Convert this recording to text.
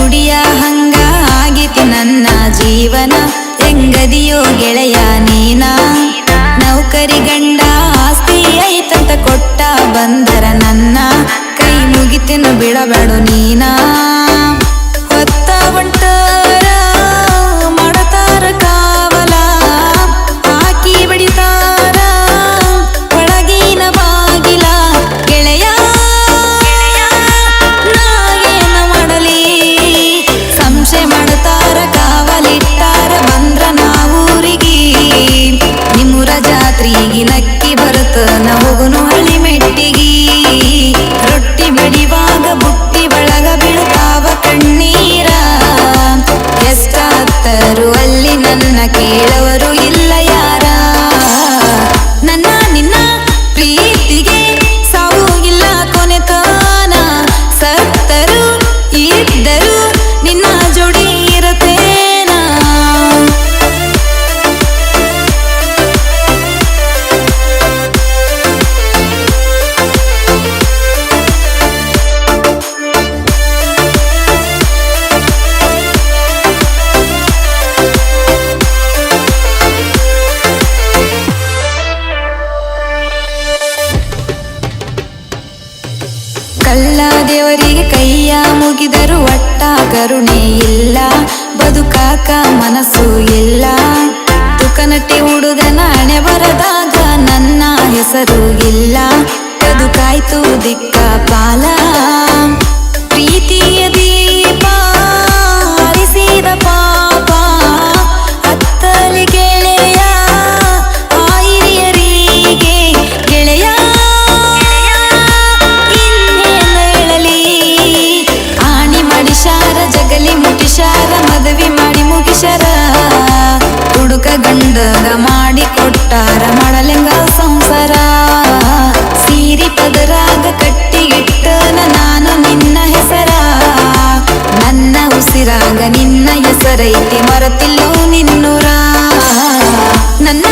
ಗುಡಿಯ ಹಂಗ ಆಗಿತಿ ನನ್ನ ಜೀವನ. ಹೆಂಗದಿಯೋ ಗೆಳೆಯ ನೀನ, ನೌಕರಿ ಗಂಡ ಆಸ್ತಿ ಐತಂತ ಕೊಟ್ಟ ಬಂದರ ನನ್ನ ಕೈ ಮುಗಿತಿನ ಬಿಡಬೇಡು ನೀನ. ಹೊತ್ತ ಹೊಂಟಾರ ಮಾಡತಾರ ಕಾವಲ, ಹಾಕಿ ಬಡಿತಾರ ಒಳಗಿನ ಬಾಗಿಲ. ಗೆಳೆಯ ನಾಗೇನ ಮಾಡಲಿ, ಸಂಶಯ ಮಾಡ್ತಾರ ಕಾವಲಿಟ್ಟಾರ ಬಂದ್ರ ನಾವೂರಿಗಿ. ನಿಮ್ಮೂರ ಜಾತ್ರಿಗಿ ನಕ್ಕಿ ಬರುತ್ತ ನ ಹೋಗುನು ಹಳಿ ಮೆಟ್ಟಿಗಿ. ರೊಟ್ಟಿ ಬಡಿವಾಗ ಬುಟ್ಟಿ ಒಳಗ ಬೀಳ್ತಾವ ಕಣ್ಣೀರ. ಎಷ್ಟಾತ್ತರು ಅಲ್ಲಿ ನನ್ನ ಕೇಳವರು ಇಲ್ಲ ಯಾರ. ನನ್ನ ನಿನ್ನ ಪ್ರೀತಿಗೆ ಸಾವು ಇಲ್ಲ ಕೊನೆತಾನ. ಸತ್ತರು ಇದ್ದರು ನಿನ್ನ ಜೋಡಿ ಇರತೇನ. ಕಳ್ಳ ದೇವರಿಗೆ ಕೈಯ ಮುಗಿದರು ಒಟ್ಟ ಕರುಣೆ ಇಲ್ಲ. ಬದುಕಾಕ ಮನಸ್ಸು ಇಲ್ಲ. ತುಕನಟ್ಟಿ ಹುಡುಗನ ಹಣೆ ಬರದಾಗ ನನ್ನ ಹೆಸರು ಇಲ್ಲ. ಬದುಕಾಯ್ತು ದಿಕ್ಕ ಪಾಲ. ಪ್ರೀತಿಯ ದೀಪ ಹರಿಸಿದ ಪಾಪ ಹತ್ತಲಿ ಗೆಳೆಯ ಆ ಹಿರಿಯರಿಗೆ. ಗೆಳೆಯ ಜಗಲಿ ಮುಟ್ಟಿಶಾರ ಮದುವೆ ಮಾಡಿ ಮುಗಿಶಾರ. ಹುಡುಕ ಗಂಡಗ ಮಾಡಿ ಕೊಟ್ಟಾರ ಮಾಡಲೆಂಗ ಸಂಸಾರ. ಸೀರಿ ಪದರಾಗ ಕಟ್ಟಿಗಿಟ್ಟನ ನಾನು ನಿನ್ನ ಹೆಸರ. ನನ್ನ ಉಸಿರಾಗ ನಿನ್ನ ಹೆಸರೈತಿ ಮರತಿಲ್ಲೋ ನಿನ್ನೂರ. ನನ್ನ